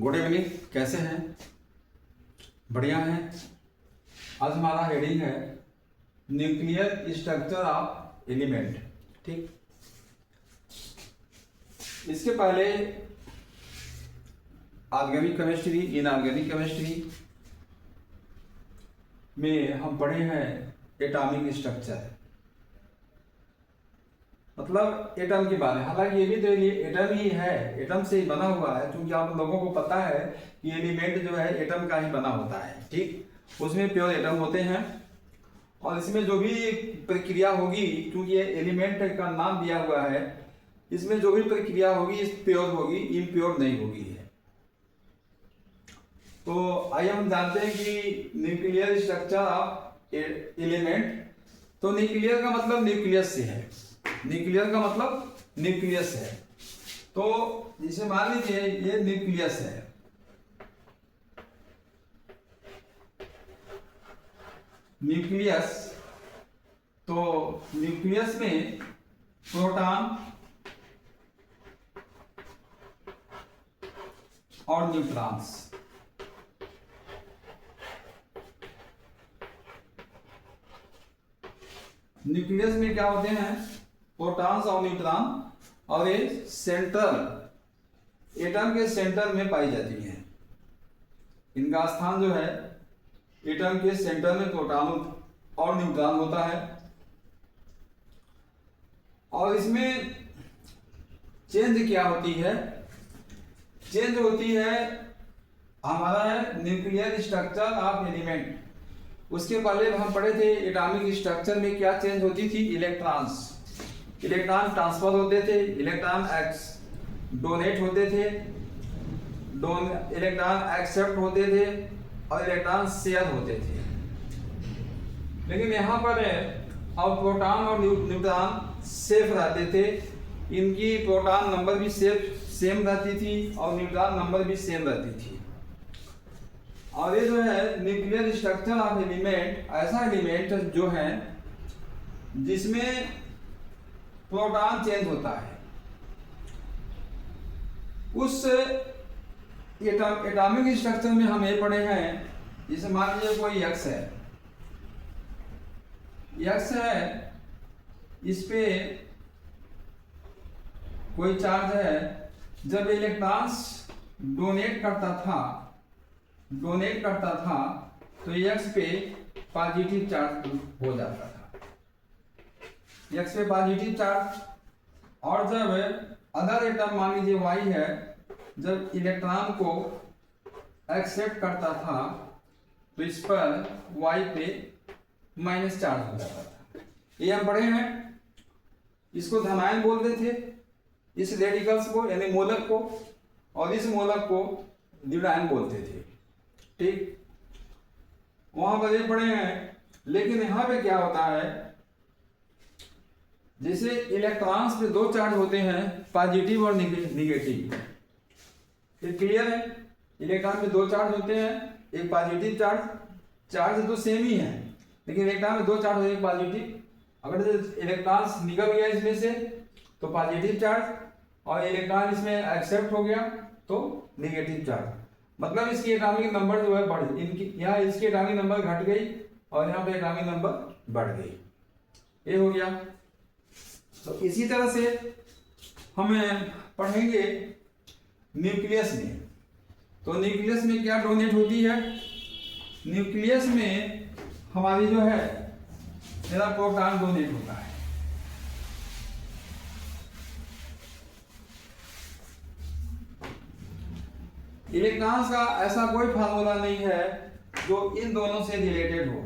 Good evening, कैसे हैं? बढ़िया हैं। आज हमारा हेडिंग है न्यूक्लियर स्ट्रक्चर ऑफ एलिमेंट। ठीक, इसके पहले ऑर्गेनिक केमिस्ट्री, इनऑर्गेनिक केमिस्ट्री में हम पढ़े हैं एटॉमिक स्ट्रक्चर, मतलब एटम के बारे में। हालांकि ये भी तो एटम ही है, एटम से ही बना हुआ है, क्योंकि आप लोगों को पता है कि एलिमेंट जो है एटम का ही बना होता है। ठीक, उसमें प्योर एटम होते हैं और इसमें जो भी प्रक्रिया होगी, क्योंकि ये एलिमेंट का नाम दिया हुआ है, इसमें जो भी प्रक्रिया होगी इस प्योर होगी, इम्प्योर नहीं होगी है। तो आइए हम जानते हैं कि न्यूक्लियर स्ट्रक्चर ऑफ एलिमेंट। तो न्यूक्लियर का मतलब न्यूक्लियस से है, न्यूक्लियर का मतलब न्यूक्लियस है। तो जिसे मान लीजिए ये न्यूक्लियस है, न्यूक्लियस। तो न्यूक्लियस में प्रोटॉन और न्यूट्रॉन्स, न्यूक्लियस में क्या होते हैं? प्रोटॉन्स और न्यूट्रॉन, और ये सेंट्रल एटम के सेंटर में पाई जाती है। इनका स्थान जो है एटम के सेंटर में प्रोटॉन और न्यूट्रॉन होता है। और इसमें चेंज क्या होती है? चेंज होती है हमारा है न्यूक्लियर स्ट्रक्चर ऑफ एलिमेंट। उसके पहले हम पढ़े थे एटॉमिक स्ट्रक्चर में क्या चेंज होती थी? इलेक्ट्रॉन्स, इलेक्ट्रॉन ट्रांसफर होते थे, इलेक्ट्रॉन डोनेट होते थे, इलेक्ट्रॉन एक्सेप्ट होते थे और इलेक्ट्रॉन शेयर होते थे। लेकिन यहाँ पर अब प्रोटॉन और न्यूट्रॉन सेफ रहते थे, इनकी प्रोटॉन नंबर भी सेम रहती थी और न्यूट्रॉन नंबर भी सेम रहती थी। और ये जो है न्यूक्लियर स्ट्रक्चर ऑफ एलिमेंट, ऐसा एलिमेंट जो है जिसमें प्रोटॉन चेंज होता है। उस एटॉमिक स्ट्रक्चर में हम ये पढ़े हैं, जैसे मान लीजिए कोई एक्स है, एक्स है, इस पे कोई चार्ज है। जब इलेक्ट्रॉन्स डोनेट करता था तो एक्स पे पॉजिटिव चार्ज हो जाता था, एक्स पे पॉजिटिव चार्ज। और जब अदर एटम मान लीजिए वाई है, जब इलेक्ट्रॉन को एक्सेप्ट करता था तो इस पर वाई पे माइनस चार्ज हो जाता था। ये हम पढ़े हैं, इसको धनायन बोलते थे, इस रेडिकल्स को यानी मोलक को, और इस मोलक को ऋणायन बोलते थे। ठीक, वहां पर ये पढ़े हैं। लेकिन यहां पे क्या होता है, जैसे इलेक्ट्रॉन्स पे दो चार्ज होते हैं, पॉजिटिव और निगेटिव। ये क्लियर है? इलेक्ट्रॉन पे दो चार्ज होते हैं, एक पॉजिटिव चार्ज तो सेम ही है, लेकिन इलेक्ट्रॉन में दो चार्ज होते हैं पॉजिटिव। अगर इलेक्ट्रॉन्स निकल गया इसमें से तो पॉजिटिव चार्ज, और इलेक्ट्रॉन इसमें एक्सेप्ट हो गया तो निगेटिव चार्ज। मतलब इसकी एटॉमिक नंबर जो है बढ़, इनकी यहाँ इसकी एटॉमिक नंबर घट गई और यहाँ पे एटॉमिक नंबर बढ़ गई। ये हो गया। तो इसी तरह से हमें पढ़ेंगे न्यूक्लियस में। तो न्यूक्लियस में क्या डोनेट होती है? न्यूक्लियस में हमारी जो है मेरा प्रोटॉन डोनेट होता है। इलेक्ट्रॉन्स का ऐसा कोई फार्मूला नहीं है जो इन दोनों से रिलेटेड हो,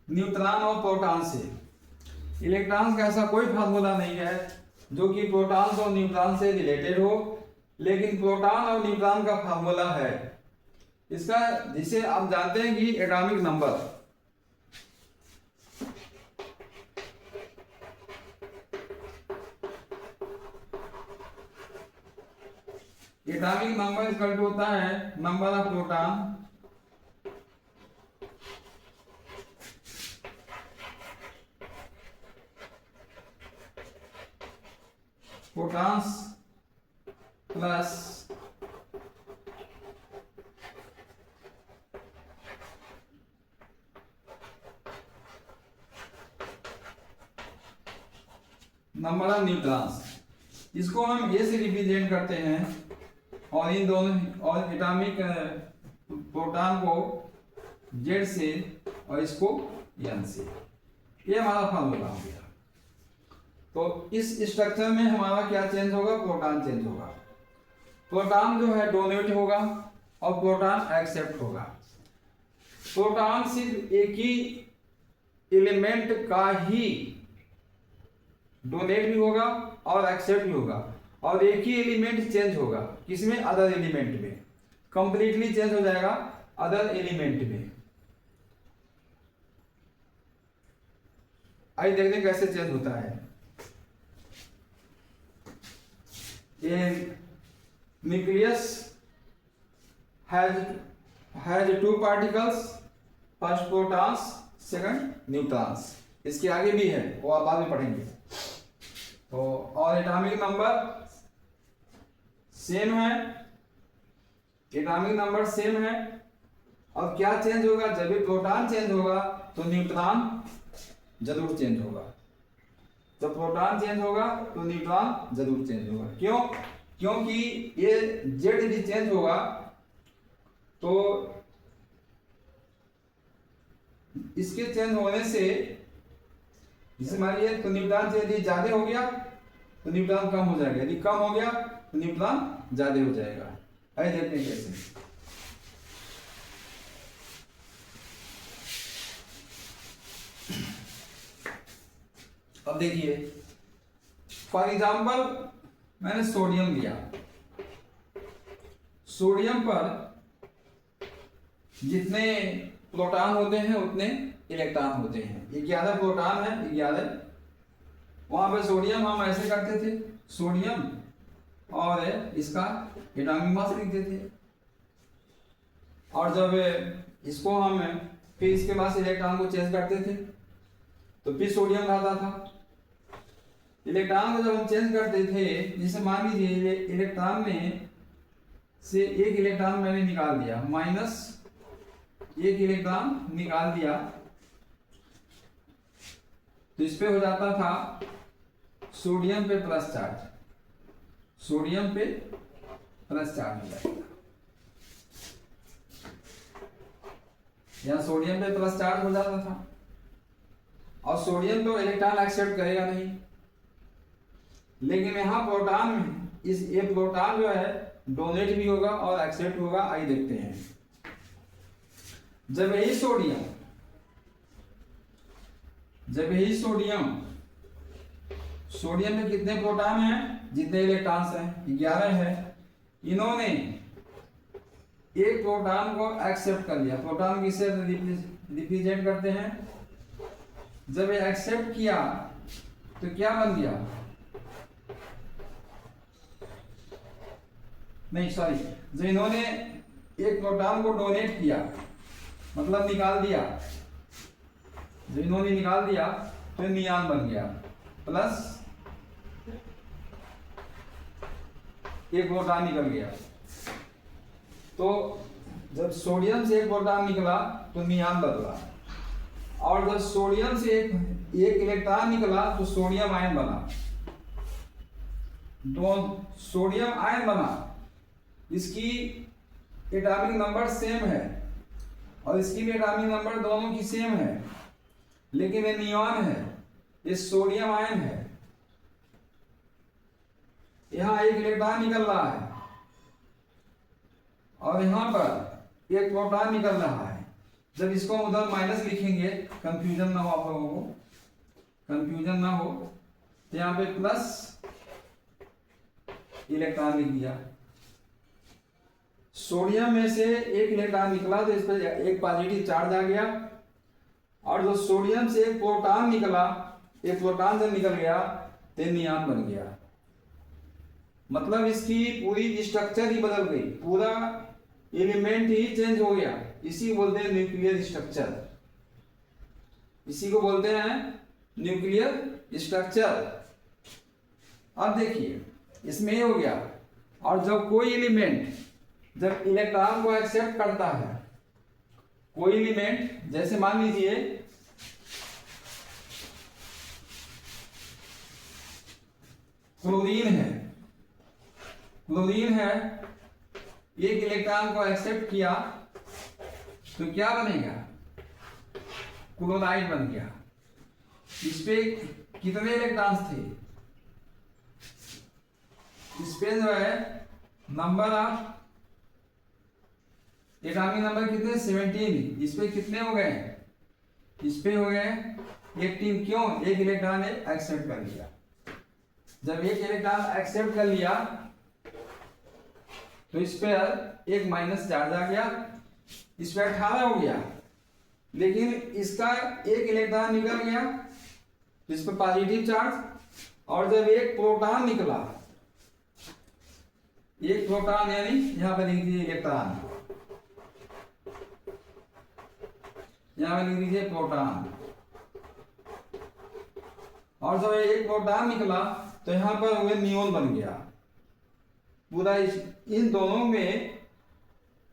न्यूट्रॉन और प्रोटॉन से। इलेक्ट्रॉन्स का ऐसा कोई फार्मूला नहीं है जो कि प्रोटॉन और न्यूट्रॉन से रिलेटेड हो, लेकिन प्रोटॉन और न्यूट्रॉन का फार्मूला है इसका, जिसे आप जानते हैं कि atomic number. Atomic number equal to होता है number of protons plus number of neutrons, इसको हम ए से रिप्रेजेंट करते हैं और इन दोनों और एटॉमिक प्रोटॉन को जेड से और इसको एन से। ये हमारा फॉर्मूला हो गया। तो इस स्ट्रक्चर में हमारा क्या चेंज होगा, प्रोटॉन चेंज होगा। प्रोटॉन जो है डोनेट होगा और प्रोटॉन एक्सेप्ट होगा। प्रोटॉन सिर्फ एक ही एलिमेंट का ही डोनेट भी होगा और एक्सेप्ट भी होगा, और एक ही एलिमेंट चेंज होगा, किसमें, अदर एलिमेंट में, कंप्लीटली चेंज हो जाएगा अदर एलिमेंट में। आइए देखते हैं कैसे चेंज होता है। ये nucleus has two particles, first protons, second neutrons. इसके आगे भी है, वो आप बाद में पढ़ेंगे। तो और एटॉमिक नंबर सेम है, एटॉमिक नंबर सेम है। और क्या चेंज होगा, जब भी प्रोटॉन चेंज होगा तो न्यूट्रॉन जरूर चेंज होगा। जब प्रोटॉन चेंज होगा तो न्यूट्रॉन जरूर चेंज होगा। क्यों? क्योंकि ये जेड यदि चेंज होगा तो इसके चेंज होने से, जैसे मानिए तो न्यूट्रॉन से यदि ज्यादा हो गया तो न्यूट्रॉन कम हो जाएगा, यदि कम हो गया तो न्यूट्रॉन ज्यादा हो जाएगा। आइए देखते हैं कैसे। अब देखिए, फॉर एग्जाम्पल मैंने सोडियम लिया, सोडियम पर जितने प्रोटॉन होते हैं उतने इलेक्ट्रॉन होते हैं। 11 प्रोटॉन है, 11। वहां पे सोडियम हम ऐसे करते थे, सोडियम और इसका एटॉमिक मास लिखते थे, और जब इसको हम फिर इसके बाद इलेक्ट्रॉन को चेंज करते थे तो फिर सोडियम रहता था। इलेक्ट्रॉन को जब हम चेंज करते थे, जैसे मान लीजिए इलेक्ट्रॉन में से एक इलेक्ट्रॉन मैंने निकाल दिया, माइनस एक इलेक्ट्रॉन निकाल दिया, तो इस पे हो जाता था सोडियम पे प्लस चार्ज, सोडियम पे प्लस चार्ज हो जाएगा। यहां सोडियम पे प्लस चार्ज हो जाता था, और सोडियम तो इलेक्ट्रॉन एक्सेप्ट करेगा नहीं, लेकिन यहां प्रोटॉन में ये प्रोटॉन जो है डोनेट भी होगा और एक्सेप्ट होगा। आइए देखते हैं। जब यही सोडियम में कितने प्रोटॉन हैं, जितने इलेक्ट्रॉन्स हैं, 11 है। इन्होंने एक प्रोटॉन को एक्सेप्ट कर लिया। प्रोटॉन किसे रिप्रेजेंट करते हैं, जब ये एक्सेप्ट किया तो क्या बन गया, नहीं सॉरी, जब इन्होंने एक प्रोटॉन को डोनेट किया, मतलब निकाल दिया, जब इन्होंने निकाल दिया तो नियॉन बन गया, प्लस एक प्रोटॉन निकल गया। तो जब सोडियम से एक प्रोटॉन निकला तो नियॉन बदला, और जब सोडियम से एक इलेक्ट्रॉन निकला तो सोडियम आयन बना, सोडियम आयन बना। इसकी एटॉमिक नंबर सेम है और इसकी भी एटॉमिक नंबर दोनों की सेम है, लेकिन ये नियॉन है, ये सोडियम आयन है। यहां एक इलेक्ट्रॉन निकल रहा है और यहां पर एक प्रोटॉन निकल रहा है। जब इसको हम उधर माइनस लिखेंगे, कंफ्यूजन ना हो आप लोगों को, कंफ्यूजन ना हो, तो यहां पे प्लस इलेक्ट्रॉन लिख दिया। सोडियम में से एक इलेक्ट्रॉन निकला तो इस पर एक पॉजिटिव चार्ज आ गया, और जो सोडियम से एक प्रोटॉन निकला, एक प्रोटॉन जब निकल गया तो नियॉन बन गया। मतलब इसकी पूरी स्ट्रक्चर ही बदल गई, पूरा एलिमेंट ही चेंज हो गया। इसी को बोलते हैं न्यूक्लियर स्ट्रक्चर, इसी को बोलते हैं न्यूक्लियर स्ट्रक्चर। अब देखिए इसमें ये हो गया, और जब कोई एलिमेंट जब इलेक्ट्रॉन को एक्सेप्ट करता है, कोई एलिमेंट, जैसे मान लीजिए क्लोरीन है, क्लोरीन है, एक इलेक्ट्रॉन को एक्सेप्ट किया तो क्या बनेगा, क्लोराइड बन गया। इस पे कितने इलेक्ट्रॉन्स थे, इस पे जो है नंबर ऑफ एटॉमिक नंबर कितने 17, इस पे कितने हो गए, इस पे हो गए 18। क्यों, एक इलेक्ट्रॉन ने एक्सेप्ट कर लिया। जब एक इलेक्ट्रॉन एक्सेप्ट कर लिया तो इस पे एक माइनस चार्ज आ गया, इस पे 18 हो गया, लेकिन इसका एक इलेक्ट्रॉन निकल गया, इस पे पॉजिटिव चार्ज, और जब एक प्रोटॉन निकला, एक प्रोटॉन यानी यहां पर लिख दीजिए इलेक्ट्रॉन, यहां पर लिख दीजिए प्रोटॉन, और जब एक प्रोटॉन निकला तो यहां पर हुए नियोन बन गया पूरा। इन दोनों में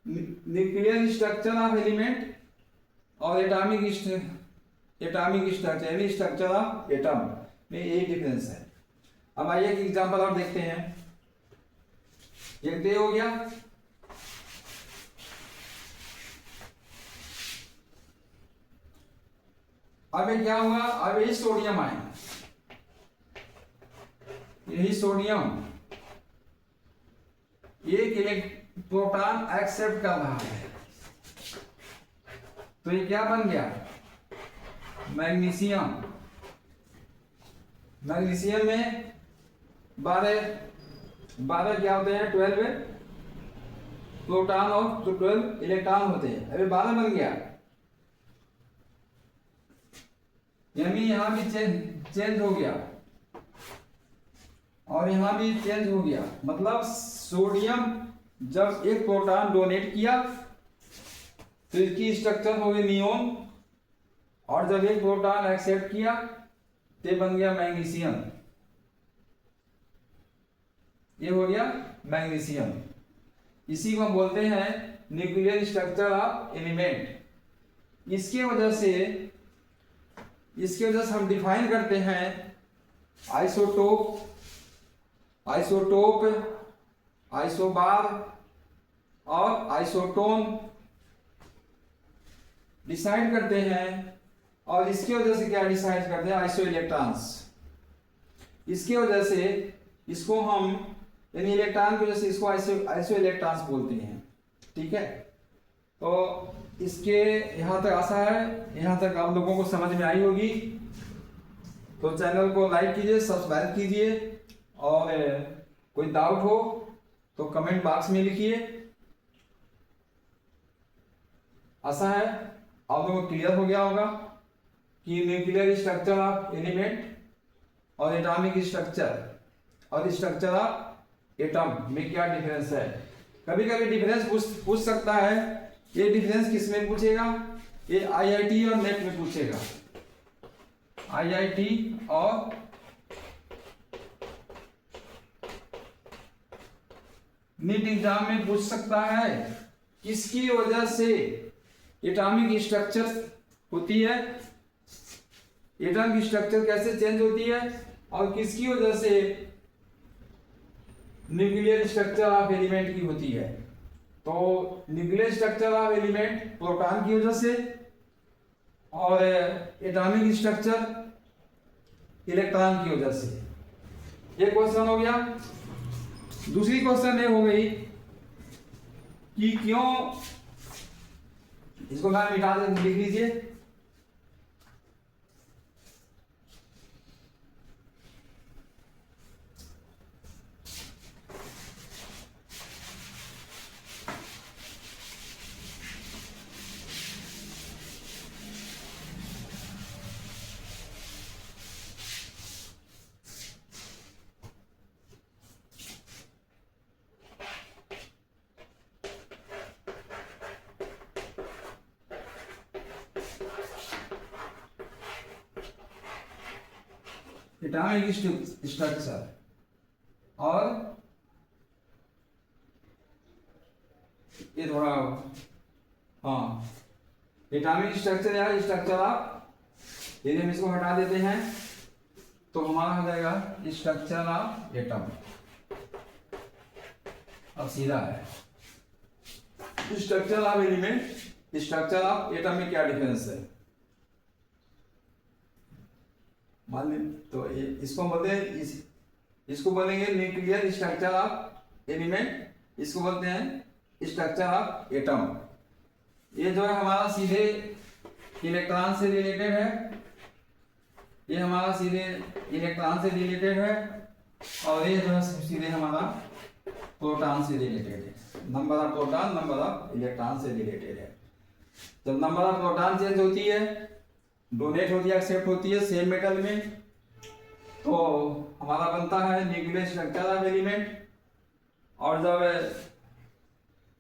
न्यूक्लियर स्ट्रक्चर ऑफ एलिमेंट और एटॉमिक स्ट्रक्चर यानी स्ट्रक्चर ऑफ एटम में एक डिफरेंस है। अब आइए एक एग्जांपल और देखते हैं। एक तो हो गया, अब क्या हुआ, अब ये सोडियम आयन, यही सोडियम एक प्रोटॉन एक्सेप्ट कर रहा है, तो ये क्या बन गया, मैग्नीशियम। मैग्नीशियम में 12 क्या होते हैं, 12 प्रोटॉन और 12 इलेक्ट्रॉन होते हैं। अभी 12 बन गया, यानी यहां भी चेंज हो गया और यहां भी चेंज हो गया। मतलब सोडियम जब एक प्रोटॉन डोनेट किया तो इसकी स्ट्रक्चर हो गई नियोन, और जब एक प्रोटॉन एक्सेप्ट किया तो बन गया मैग्नीशियम, ये हो गया मैग्नीशियम। इसी को हम बोलते हैं न्यूक्लियर स्ट्रक्चर ऑफ एलिमेंट। इसके वजह से हम डिफाइन करते हैं आइसोटोप, आइसोबार और आइसोटोन डिसाइड करते हैं। और इसकी वजह से क्या डिसाइड करते हैं, आइसो इलेक्ट्रॉन्स। इसकी वजह से इसको हम यानी इलेक्ट्रॉन की वजह से इसको आइसो इलेक्ट्रॉन्स बोलते हैं। ठीक है, तो इसके यहां तक आशा है, यहां तक आप लोगों को समझ में आई होगी। तो चैनल को लाइक कीजिए, सब्सक्राइब कीजिए, और कोई डाउट हो तो कमेंट बॉक्स में लिखिए। आशा है आप लोगों को क्लियर हो गया होगा कि न्यूक्लियर स्ट्रक्चर ऑफ एलिमेंट और एटॉमिक स्ट्रक्चर और स्ट्रक्चर ऑफ एटम में क्या डिफरेंस है। कभी कभी डिफरेंस पूछ सकता है। ये डिफरेंस किस में पूछेगा, ये आईआईटी और नेट में पूछेगा। आईआईटी और नीट एग्जाम में पूछ सकता है किसकी वजह से एटॉमिक स्ट्रक्चर होती है, एटम की स्ट्रक्चर कैसे चेंज होती है, और किसकी वजह से न्यूक्लियर स्ट्रक्चर ऑफ एलिमेंट की होती है। तो nuclear structure of element proton की वजह से, और एटॉमिक स्ट्रक्चर इलेक्ट्रॉन की वजह से। ये क्वेश्चन हो गया। दूसरी क्वेश्चन ये हो गई कि क्यों, इसको मैं मिटा दे, लिख लीजिए। एटॉमिक स्ट्रक्चर और ये थोड़ा, हाँ, एटॉमिक स्ट्रक्चर या स्ट्रक्चर ऑफ, यदि हम इसको हटा देते हैं तो हमारा हो जाएगा स्ट्रक्चर ऑफ एटम। अब सीधा है structure of element, structure of atom में क्या डिफरेंस है मान ली। तो इसको बोलते हैं इसको बोलेंगे न्यूक्लियर स्ट्रक्चर ऑफ एलिमेंट, इसको बोलते हैं स्ट्रक्चर ऑफ एटम। ये जो है हमारा सीधे इलेक्ट्रॉन से रिलेटेड है, ये हमारा सीधे इलेक्ट्रॉन से रिलेटेड है, और ये जो है सीधे हमारा प्रोटॉन से रिलेटेड है। Number of proton number of electron से रिलेटेड है। जब नंबर ऑफ प्रोटॉन चेंज होती है, डोनेट होती है, एक्सेप्ट होती है सेम मेटल में, तो हमारा बनता है न्यूक्लियर स्ट्रक्चर ऑफ एलिमेंट। और जब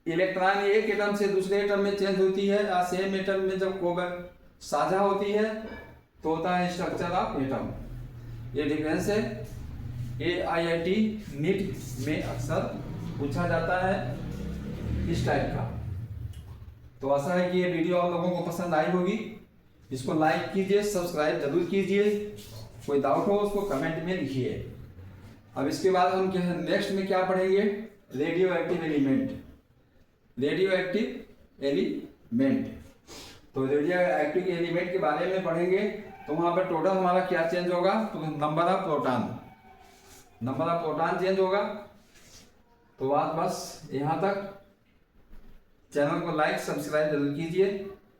इलेक्ट्रॉन एक एटम से दूसरे एटम में चेंज होती है या सेम एटम में जब कोवलेंट साझा होती है तो होता है स्ट्रक्चर ऑफ एटम। ये डिफरेंस है। AIIT नीट में अक्सर पूछा जाता है इस टाइप का। तो आशा है कि ये वीडियो आप लोगों को पसंद आई होगी। इसको लाइक कीजिए, सब्सक्राइब जरूर कीजिए। कोई डाउट हो उसको कमेंट में लिखिए। अब इसके बाद हम नेक्स्ट में क्या पढ़ेंगे, radio active element. Radio active element, तो रेडियो एक्टिव एलिमेंट के बारे में पढ़ेंगे। तो वहां पर टोटल हमारा क्या चेंज होगा, तो नंबर ऑफ प्रोटॉन चेंज होगा। तो बात बस यहाँ तक। चैनल को लाइक सब्सक्राइब जरूर कीजिए।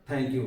Thank you.